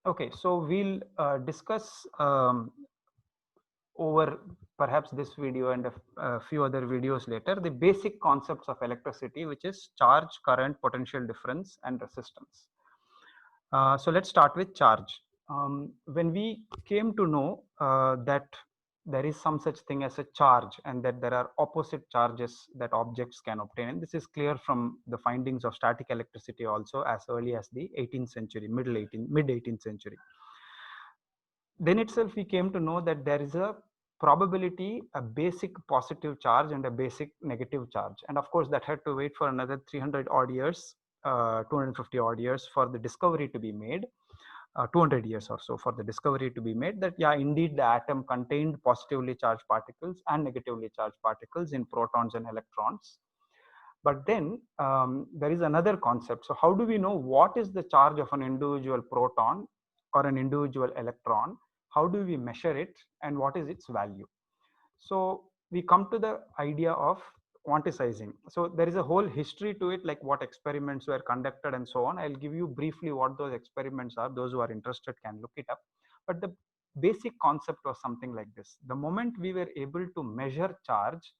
Okay, so we'll discuss over perhaps this video and a few other videos later the basic concepts of electricity, which is charge, current, potential difference, and resistance. So let's start with charge. When we came to know that there is some such thing as a charge and that there are opposite charges that objects can obtain, and this is clear from the findings of static electricity also as early as the 18th century, mid 18th century. Then itself we came to know that there is a probability, a basic positive charge and a basic negative charge, and of course that had to wait for another 300 odd years, 250 odd years for the discovery to be made, 200 years or so for the discovery to be made that yeah, indeed the atom contained positively charged particles and negatively charged particles in protons and electrons. But then there is another concept. So how do we know what is the charge of an individual proton or an individual electron? How do we measure it and what is its value? So we come to the idea of quantizing. So there is a whole history to it, like what experiments were conducted and so on. I'll give you briefly what those experiments are. Those who are interested can look it up. But the basic concept was something like this. The moment we were able to measure charge,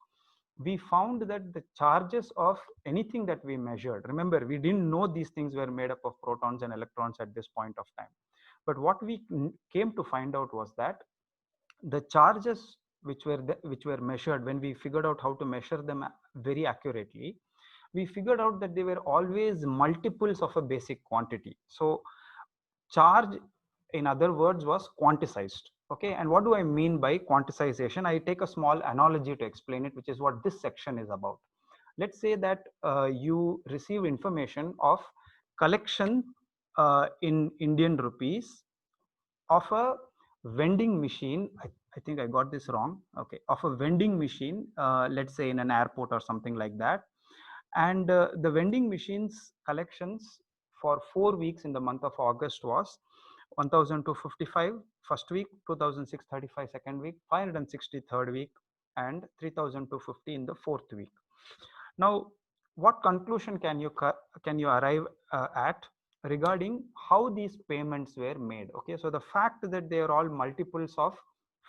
we found that the charges of anything that we measured, remember we didn't know these things were made up of protons and electrons at this point of time, but what we came to find out was that the charges which were measured, when we figured out how to measure them very accurately, we figured out that they were always multiples of a basic quantity. So charge, in other words, was quantized. Okay, and what do I mean by quantization? I take a small analogy to explain it, which is what this section is about. Let's say that you receive information of collection in Indian rupees of a vending machine. I think I got this wrong. Okay, of a vending machine, let's say in an airport or something like that. And the vending machines collections for 4 weeks in the month of August was 1255 first week, 2635 second week, 560 third week, and 3250 in the fourth week. Now, what conclusion can you arrive at regarding how these payments were made? Okay, so the fact that they are all multiples of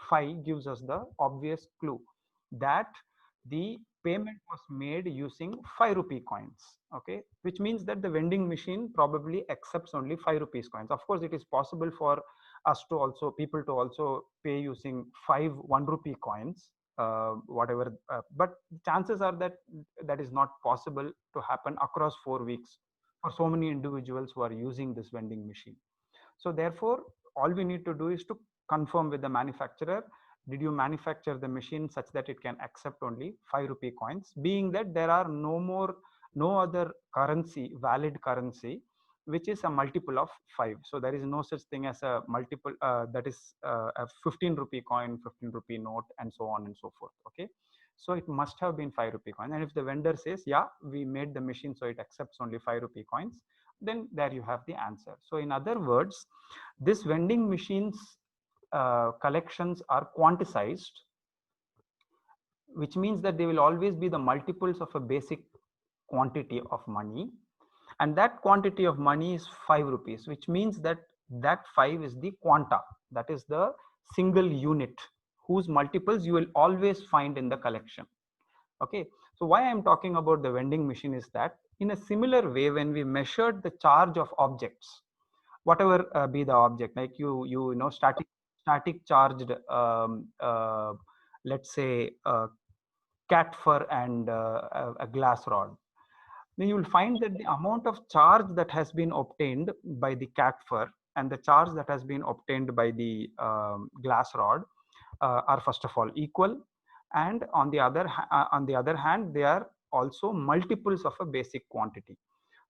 5 gives us the obvious clue that the payment was made using 5 rupee coins. Okay, which means that the vending machine probably accepts only 5 rupees coins. Of course, it is possible for us to also, people to also pay using 5 1 rupee coins, whatever, but chances are that that is not possible to happen across 4 weeks for so many individuals who are using this vending machine. So therefore all we need to do is to confirm with the manufacturer, did you manufacture the machine such that it can accept only 5 rupee coins, being that there are no other currency, valid currency, which is a multiple of 5. So there is no such thing as a multiple that is a 15 rupee coin, 15 rupee note, and so on and so forth. Okay, so it must have been 5 rupee coin, and if the vendor says yeah, we made the machine so it accepts only 5 rupee coins, then there you have the answer. So in other words, this vending machines collections are quantized, which means that they will always be the multiples of a basic quantity of money, and that quantity of money is 5 rupees, which means that that 5 is the quanta, that is the single unit whose multiples you will always find in the collection. Okay, so why I'm talking about the vending machine is that in a similar way, when we measured the charge of objects, whatever be the object, like you know static charged, let's say cat fur and a glass rod, then you will find that the amount of charge that has been obtained by the cat fur and the charge that has been obtained by the glass rod are first of all equal, and on the other hand they are also multiples of a basic quantity.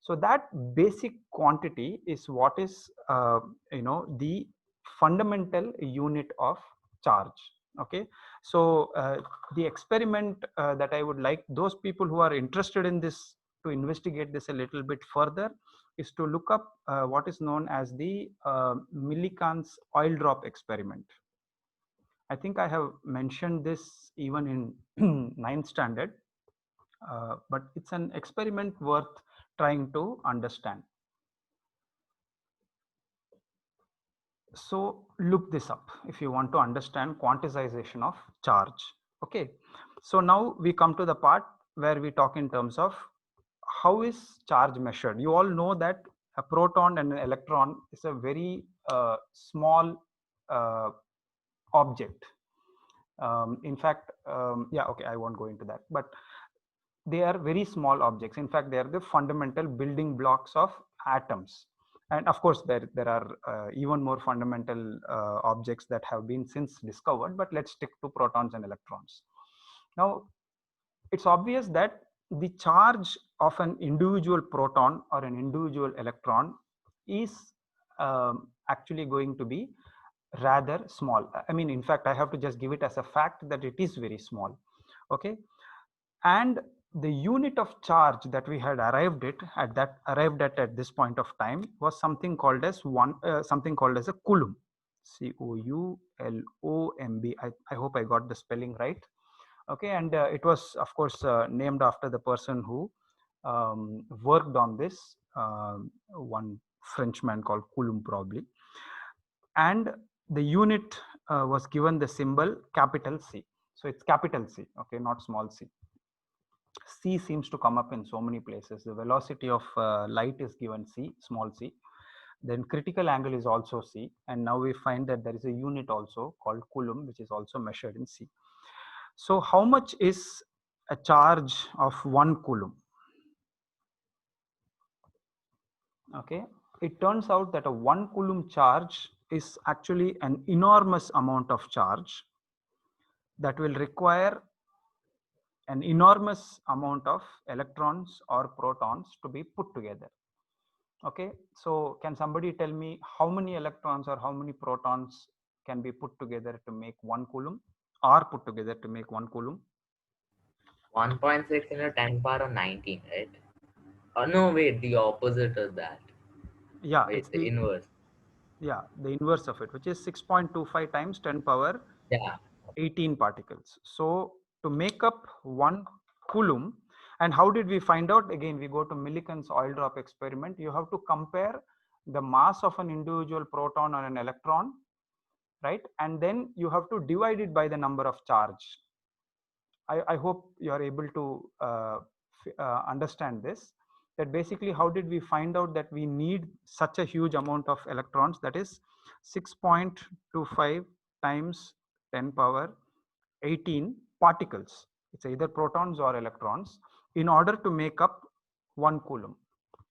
So that basic quantity is what is the fundamental unit of charge. Okay, so the experiment that I would like those people who are interested in this to investigate this a little bit further is to look up what is known as the Millikan's oil drop experiment. I think I have mentioned this even in ninth standard, but it's an experiment worth trying to understand. So look this up if you want to understand quantization of charge. Okay, so now we come to the part where we talk in terms of how is charge measured. You all know that a proton and an electron is a very small object. In fact, yeah, okay, I won't go into that, but they are very small objects. In fact, they are the fundamental building blocks of atoms. And of course, there are even more fundamental objects that have been since discovered, but let's stick to protons and electrons. Now, it's obvious that the charge of an individual proton or an individual electron is actually going to be rather small. I mean, in fact, I have to just give it as a fact that it is very small. Okay, and the unit of charge that we had arrived at this point of time was something called as a coulomb. COULOMB. I hope I got the spelling right. Okay, and it was of course named after the person who worked on this, one Frenchman called Coulomb probably, and the unit was given the symbol capital C. So it's capital C, okay, not small c. C seems to come up in so many places. The velocity of light is given c, small c. Then critical angle is also c, and now we find that there is a unit also called coulomb, which is also measured in c. So how much is a charge of 1 coulomb? Okay, it turns out that a 1 coulomb charge is actually an enormous amount of charge that will require an enormous amount of electrons or protons to be put together. Okay, so can somebody tell me how many electrons or how many protons can be put together to make 1 coulomb, or put together to make 1 coulomb? 1.6 into 10 power of 19, right? Oh no, wait, the opposite of that. Yeah, it's Wait, the the inverse. inverse of it, which is 6.25 times 10 power Yeah. 18 particles. So to make up 1 coulomb, and how did we find out? Again, we go to Millikan's oil drop experiment. You have to compare the mass of an individual proton or an electron, right? And then you have to divide it by the number of charge. I hope you are able to understand this, that basically how did we find out that we need such a huge amount of electrons, that is 6.25 times 10 power 18 particles, it's either protons or electrons, in order to make up 1 coulomb.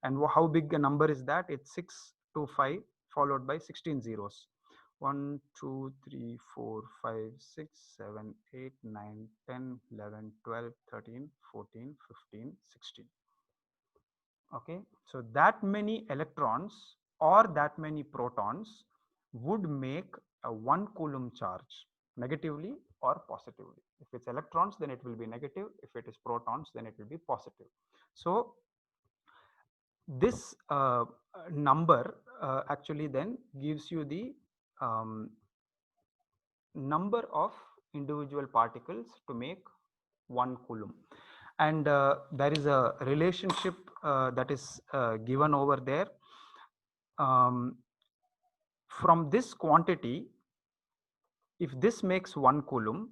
And how big a number is that? It's 625 followed by 16 zeros. 1 2 3 4 5 6 7 8 9 10 11 12 13 14 15 16. Okay, so that many electrons or that many protons would make a 1 coulomb charge, negatively or positively. If it's electrons, then it will be negative. If it is protons, then it will be positive. So this number actually then gives you the number of individual particles to make 1 coulomb. And there is a relationship that is given over there. From this quantity, if this makes 1 coulomb,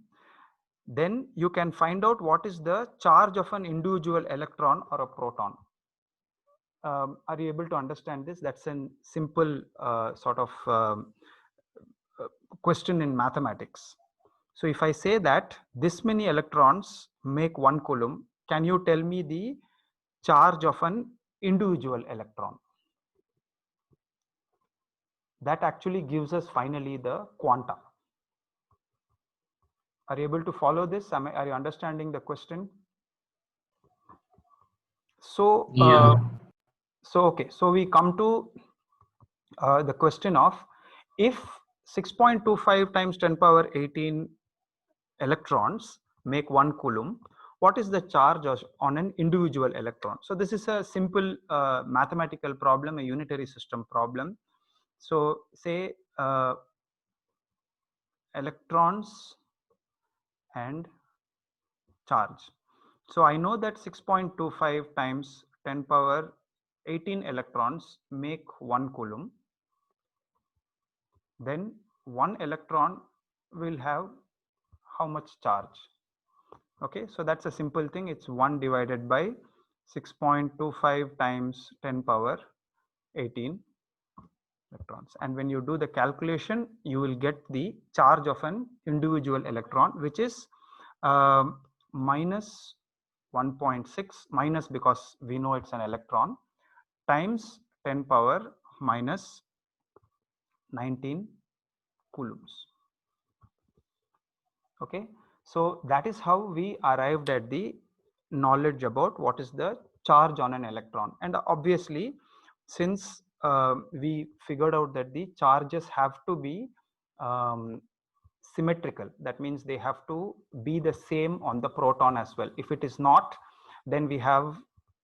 then you can find out what is the charge of an individual electron or a proton. Are you able to understand this? That's a simple sort of question in mathematics. So if I say that this many electrons make 1 coulomb, can you tell me the charge of an individual electron? That actually gives us finally the quanta. Are you able to follow this? Are you understanding the question? So, Yeah. okay, so we come to the question of, if 6.25 times 10 power 18 electrons make 1 coulomb, what is the charge on an individual electron? So this is a simple mathematical problem, a unitary system problem. So say electrons and charge. So I know that 6.25 times 10 power 18 electrons make 1 coulomb. then one electron will have how much charge? Okay, so that's a simple thing. It's 1 divided by 6.25 times 10 power 18 electrons. And when you do the calculation, you will get the charge of an individual electron, which is minus 1.6, minus because we know it's an electron, times 10 power minus 19 coulombs. Okay, so that is how we arrived at the knowledge about what is the charge on an electron. And obviously, since we figured out that the charges have to be symmetrical, that means they have to be the same on the proton as well. If it is not, then we have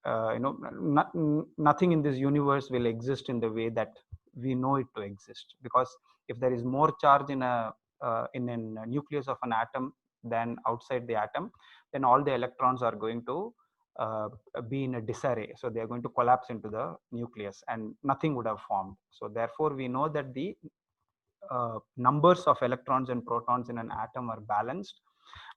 nothing in this universe will exist in the way that we know it to exist, because if there is more charge in a nucleus of an atom than outside the atom, then all the electrons are going to be in a disarray. So they are going to collapse into the nucleus and nothing would have formed. So therefore we know that the numbers of electrons and protons in an atom are balanced,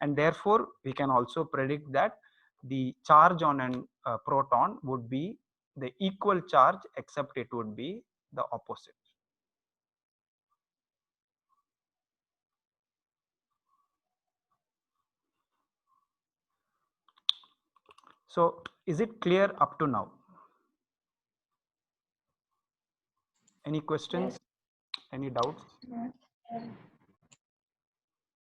and therefore we can also predict that the charge on an proton would be the equal charge, except it would be the opposite. So is it clear up to now? Any questions? Any doubts?